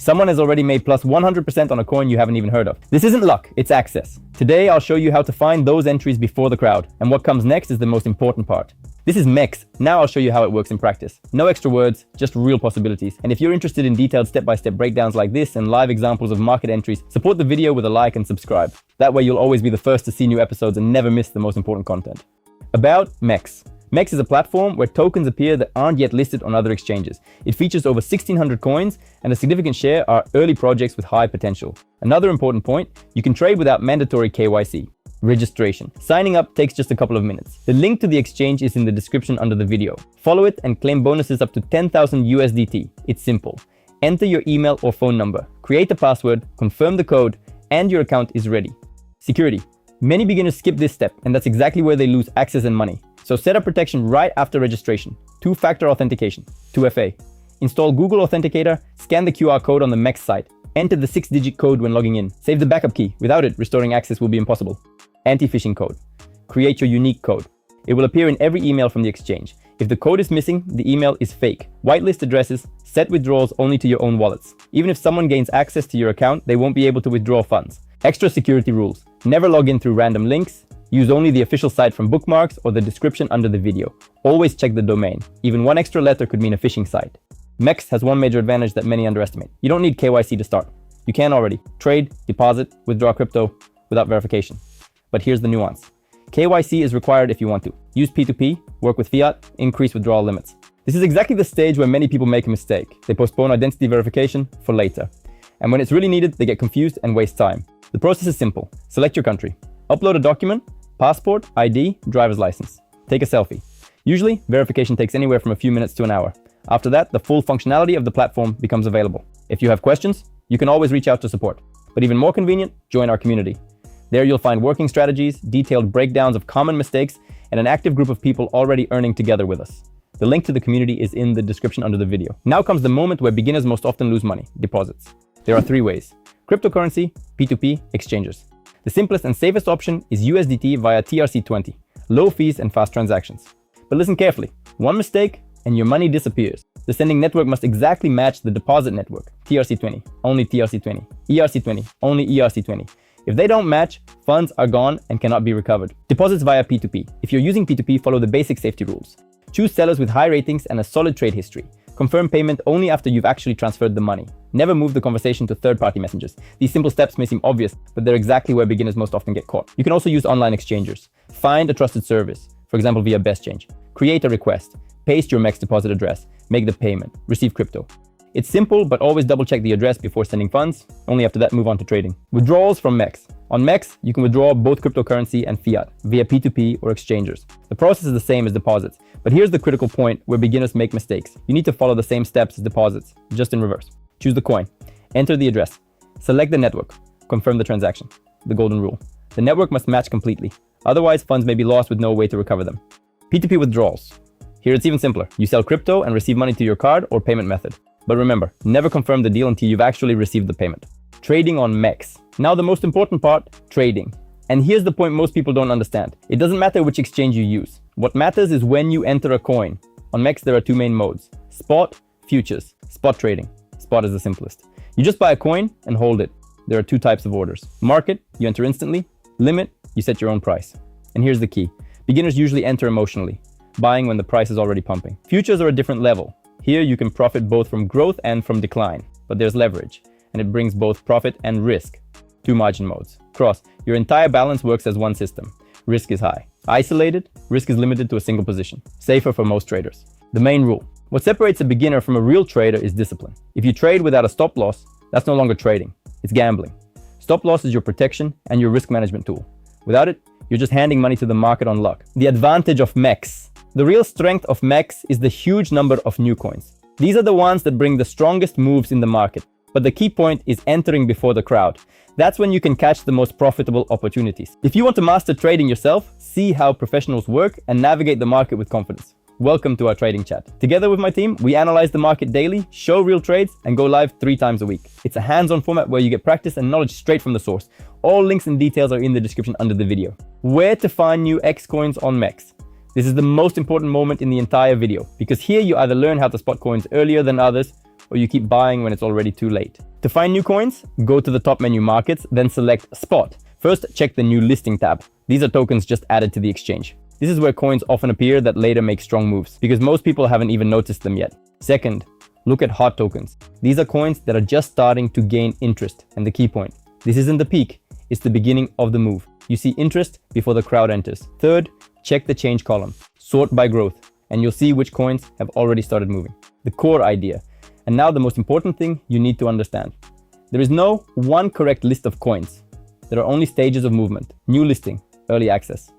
Someone has already made plus 100% on a coin you haven't even heard of. This isn't luck, it's access. Today, I'll show you how to find those entries before the crowd, and what comes next is the most important part. This is MEXC. Now I'll show you how it works in practice. No extra words, just real possibilities. And if you're interested in detailed step-by-step breakdowns like this and live examples of market entries, support the video with a like and subscribe. That way you'll always be the first to see new episodes and never miss the most important content. About MEXC. MEXC is a platform where tokens appear that aren't yet listed on other exchanges. It features over 1,600 coins, and a significant share are early projects with high potential. Another important point, you can trade without mandatory KYC. Registration. Signing up takes just a couple of minutes. The link to the exchange is in the description under the video. Follow it and claim bonuses up to 10,000 USDT. It's simple. Enter your email or phone number, create a password, confirm the code, and your account is ready. Security. Many beginners skip this step, and that's exactly where they lose access and money. So set up protection right after registration. Two-factor authentication, 2FA. Install Google Authenticator, scan the QR code on the MEXC site. Enter the 6-digit code when logging in. Save the backup key. Without it, restoring access will be impossible. Anti-phishing code. Create your unique code. It will appear in every email from the exchange. If the code is missing, the email is fake. Whitelist addresses, set withdrawals only to your own wallets. Even if someone gains access to your account, they won't be able to withdraw funds. Extra security rules. Never log in through random links. Use only the official site from bookmarks or the description under the video. Always check the domain. Even one extra letter could mean a phishing site. MEXC has one major advantage that many underestimate. You don't need KYC to start. You can already trade, deposit, withdraw crypto without verification. But here's the nuance. KYC is required if you want to. Use P2P, work with fiat, increase withdrawal limits. This is exactly the stage where many people make a mistake. They postpone identity verification for later. And when it's really needed, they get confused and waste time. The process is simple. Select your country. Upload a document, passport, ID, driver's license. Take a selfie. Usually, verification takes anywhere from a few minutes to an hour. After that, the full functionality of the platform becomes available. If you have questions, you can always reach out to support. But even more convenient, join our community. There you'll find working strategies, detailed breakdowns of common mistakes, and an active group of people already earning together with us. The link to the community is in the description under the video. Now comes the moment where beginners most often lose money: deposits. There are 3 ways: cryptocurrency, P2P, exchanges. The simplest and safest option is USDT via TRC20, low fees and fast transactions. But listen carefully, one mistake and your money disappears. The sending network must exactly match the deposit network, TRC20, only TRC20, ERC20, only ERC20. If they don't match, funds are gone and cannot be recovered. Deposits via P2P. If you're using P2P, follow the basic safety rules. Choose sellers with high ratings and a solid trade history. Confirm payment only after you've actually transferred the money. Never move the conversation to third-party messengers. These simple steps may seem obvious, but they're exactly where beginners most often get caught. You can also use online exchangers. Find a trusted service, for example via BestChange. Create a request. Paste your MEXC deposit address. Make the payment. Receive crypto. It's simple, but always double-check the address before sending funds. Only after that, move on to trading. Withdrawals from MEXC. On MEXC, you can withdraw both cryptocurrency and fiat via P2P or exchangers. The process is the same as deposits, but here's the critical point where beginners make mistakes. You need to follow the same steps as deposits, just in reverse. Choose the coin. Enter the address. Select the network. Confirm the transaction. The golden rule. The network must match completely. Otherwise, funds may be lost with no way to recover them. P2P withdrawals. Here it's even simpler. You sell crypto and receive money to your card or payment method. But remember, never confirm the deal until you've actually received the payment. Trading on MEXC. Now the most important part, trading. And here's the point most people don't understand. It doesn't matter which exchange you use. What matters is when you enter a coin. On MEXC there are 2 main modes: spot, futures. Spot trading. Spot is the simplest. You just buy a coin and hold it. There are 2 types of orders. Market, you enter instantly. Limit, you set your own price. And here's the key. Beginners usually enter emotionally, buying when the price is already pumping. Futures are a different level. Here you can profit both from growth and from decline, but there's leverage, and it brings both profit and risk. 2 margin modes. Cross, your entire balance works as one system. Risk is high. Isolated, risk is limited to a single position. Safer for most traders. The main rule. What separates a beginner from a real trader is discipline. If you trade without a stop loss, that's no longer trading. It's gambling. Stop loss is your protection and your risk management tool. Without it, you're just handing money to the market on luck. The advantage of MEXC. The real strength of MEXC is the huge number of new coins. These are the ones that bring the strongest moves in the market. But the key point is entering before the crowd. That's when you can catch the most profitable opportunities. If you want to master trading yourself, see how professionals work and navigate the market with confidence. Welcome to our trading chat. Together with my team, we analyze the market daily, show real trades, and go live 3 times a week. It's a hands-on format where you get practice and knowledge straight from the source. All links and details are in the description under the video. Where to find new X coins on MEXC? This is the most important moment in the entire video, because here you either learn how to spot coins earlier than others, or you keep buying when it's already too late. To find new coins, go to the top menu Markets, then select Spot. First, check the New Listing tab. These are tokens just added to the exchange. This is where coins often appear that later make strong moves, because most people haven't even noticed them yet. Second, look at hot tokens. These are coins that are just starting to gain interest. And the key point, this isn't the peak, it's the beginning of the move. You see interest before the crowd enters. Third, check the change column. Sort by growth, and you'll see which coins have already started moving. The core idea. And now the most important thing you need to understand. There is no one correct list of coins. There are only stages of movement. New listing, early access.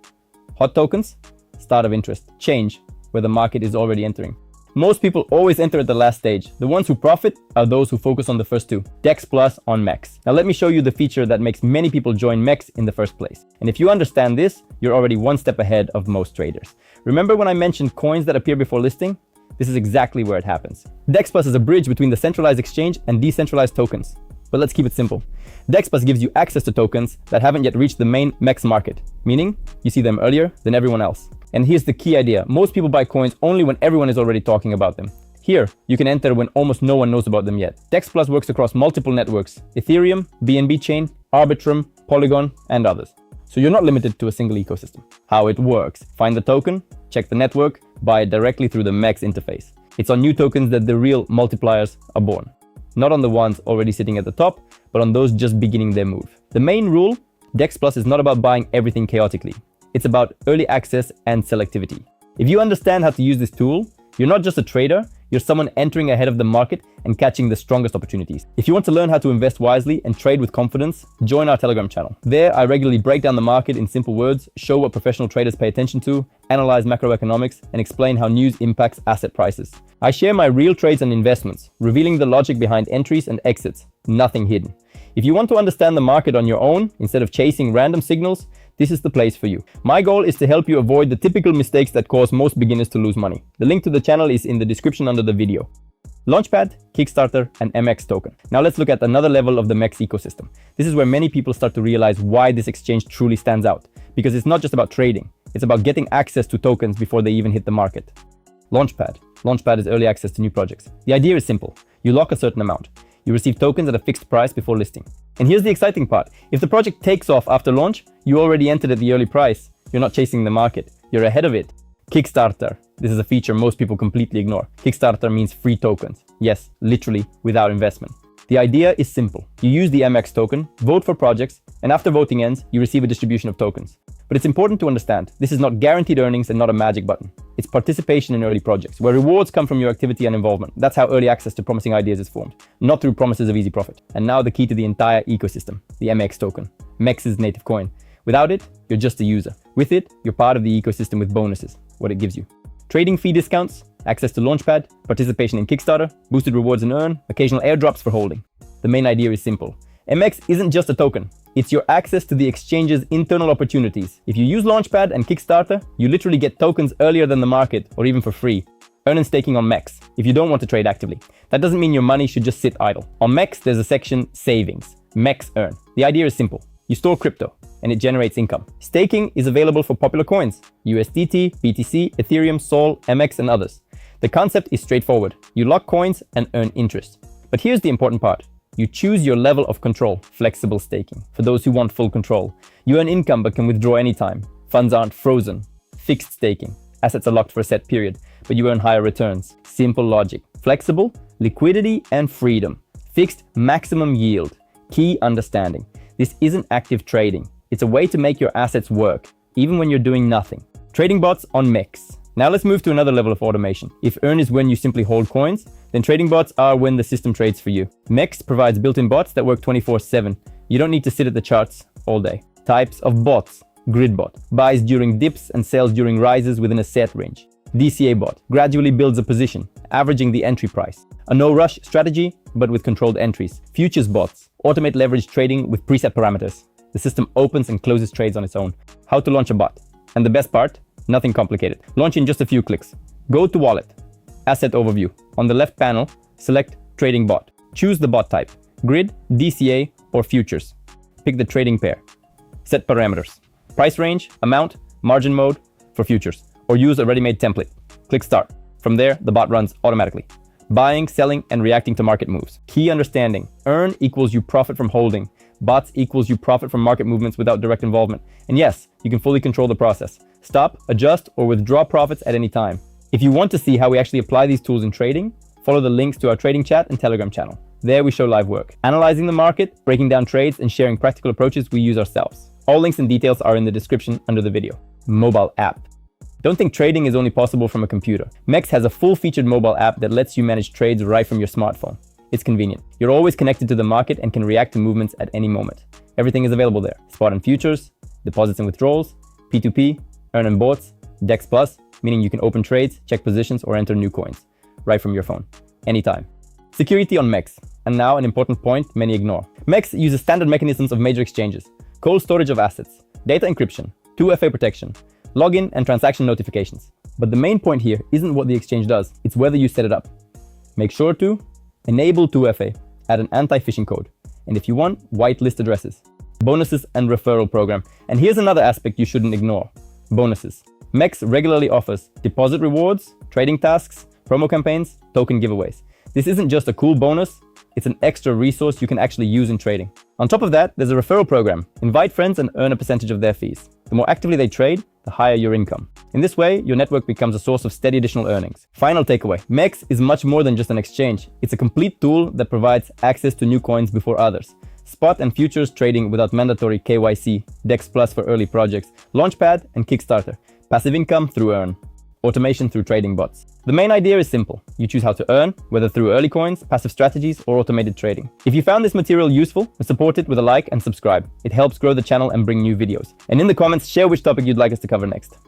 Hot tokens, start of interest. Change, where the market is already entering. Most people always enter at the last stage. The ones who profit are those who focus on the first two. DEX Plus on MEXC. Now let me show you the feature that makes many people join MEXC in the first place. And if you understand this, you're already one step ahead of most traders. Remember when I mentioned coins that appear before listing? This is exactly where it happens. DEX Plus is a bridge between the centralized exchange and decentralized tokens. But let's keep it simple. DEX Plus gives you access to tokens that haven't yet reached the main MEXC market, meaning you see them earlier than everyone else. And here's the key idea. Most people buy coins only when everyone is already talking about them. Here, you can enter when almost no one knows about them yet. DEX Plus works across multiple networks: Ethereum, BNB Chain, Arbitrum, Polygon, and others. So you're not limited to a single ecosystem. How it works: find the token, check the network, buy it directly through the MEXC interface. It's on new tokens that the real multipliers are born. Not on the ones already sitting at the top, but on those just beginning their move. The main rule, DEX Plus is not about buying everything chaotically. It's about early access and selectivity. If you understand how to use this tool, you're not just a trader, you're someone entering ahead of the market and catching the strongest opportunities. If you want to learn how to invest wisely and trade with confidence, join our Telegram channel. There, I regularly break down the market in simple words, show what professional traders pay attention to, analyze macroeconomics, and explain how news impacts asset prices. I share my real trades and investments, revealing the logic behind entries and exits, nothing hidden. If you want to understand the market on your own, instead of chasing random signals, this is the place for you. My goal is to help you avoid the typical mistakes that cause most beginners to lose money. The link to the channel is in the description under the video. Launchpad, Kickstarter, and MEXC token. Now let's look at another level of the MEXC ecosystem. This is where many people start to realize why this exchange truly stands out. Because it's not just about trading, it's about getting access to tokens before they even hit the market. Launchpad. Launchpad is early access to new projects. The idea is simple. You lock a certain amount. You receive tokens at a fixed price before listing. And here's the exciting part. If the project takes off after launch, you already entered at the early price. You're not chasing the market. You're ahead of it. Kickstarter. This is a feature most people completely ignore. Kickstarter means free tokens. Yes, literally without investment. The idea is simple. You use the MEXC token, vote for projects, and after voting ends, you receive a distribution of tokens. But it's important to understand, this is not guaranteed earnings and not a magic button. It's participation in early projects, where rewards come from your activity and involvement. That's how early access to promising ideas is formed, not through promises of easy profit. And now the key to the entire ecosystem, the MEXC token. MEXC's native coin. Without it, you're just a user. With it, you're part of the ecosystem with bonuses, what it gives you. Trading fee discounts, access to Launchpad, participation in Kickstarter, boosted rewards and earn, occasional airdrops for holding. The main idea is simple. MEXC isn't just a token. It's your access to the exchange's internal opportunities. If you use Launchpad and Kickstarter, you literally get tokens earlier than the market or even for free. Earn and staking on MEXC if you don't want to trade actively. That doesn't mean your money should just sit idle. On MEXC, there's a section Savings, MEXC Earn. The idea is simple. You store crypto and it generates income. Staking is available for popular coins, USDT, BTC, Ethereum, Sol, MEXC, and others. The concept is straightforward. You lock coins and earn interest. But here's the important part. You choose your level of control, flexible staking, for those who want full control. You earn income but can withdraw anytime. Funds aren't frozen. Fixed staking. Assets are locked for a set period, but you earn higher returns. Simple logic. Flexible, liquidity, and freedom. Fixed maximum yield. Key understanding. This isn't active trading. It's a way to make your assets work, even when you're doing nothing. Trading bots on MEXC. Now let's move to another level of automation. If earn is when you simply hold coins, then trading bots are when the system trades for you. MEXC provides built-in bots that work 24/7. You don't need to sit at the charts all day. Types of bots. Grid bot. Buys during dips and sells during rises within a set range. DCA bot. Gradually builds a position, averaging the entry price. A no-rush strategy, but with controlled entries. Futures bots. Automate leverage trading with preset parameters. The system opens and closes trades on its own. How to launch a bot. And the best part? Nothing complicated. Launch in just a few clicks. Go to Wallet. Asset Overview. On the left panel, select Trading Bot. Choose the bot type. Grid, DCA, or Futures. Pick the trading pair. Set parameters. Price range, amount, margin mode for futures. Or use a ready-made template. Click Start. From there, the bot runs automatically. buying, selling, and reacting to market moves. Key understanding: earn equals you profit from holding. Bots equals you profit from market movements without direct involvement. And yes, you can fully control the process. Stop, adjust, or withdraw profits at any time. If you want to see how we actually apply these tools in trading, follow the links to our trading chat and Telegram channel. There we show live work, analyzing the market, breaking down trades, and sharing practical approaches we use ourselves. All links and details are in the description under the video. Mobile app. Don't think trading is only possible from a computer. MEXC has a full-featured mobile app that lets you manage trades right from your smartphone. It's convenient. You're always connected to the market and can react to movements at any moment. Everything is available there. Spot and futures, deposits and withdrawals, P2P, earn and bots, DEX Plus, meaning you can open trades, check positions, or enter new coins right from your phone, anytime. Security on MEXC. And now an important point many ignore. MEXC uses standard mechanisms of major exchanges: cold storage of assets, data encryption, 2FA protection, login and transaction notifications. But the main point here isn't what the exchange does, it's whether you set it up. Make sure to enable 2FA, add an anti-phishing code, and if you want, whitelist addresses. Bonuses and referral program. And here's another aspect you shouldn't ignore: bonuses. MEXC regularly offers deposit rewards, trading tasks, promo campaigns, token giveaways. This isn't just a cool bonus, it's an extra resource you can actually use in trading. On top of that, there's a referral program. Invite friends and earn a percentage of their fees. The more actively they trade, the higher your income. In this way, your network becomes a source of steady additional earnings. Final takeaway: MEXC is much more than just an exchange. It's a complete tool that provides access to new coins before others. Spot and futures trading without mandatory KYC, DEX Plus for early projects, Launchpad and Kickstarter, passive income through Earn, automation through trading bots. The main idea is simple. You choose how to earn, whether through early coins, passive strategies, or automated trading. If you found this material useful, support it with a like and subscribe. It helps grow the channel and bring new videos. And in the comments, share which topic you'd like us to cover next.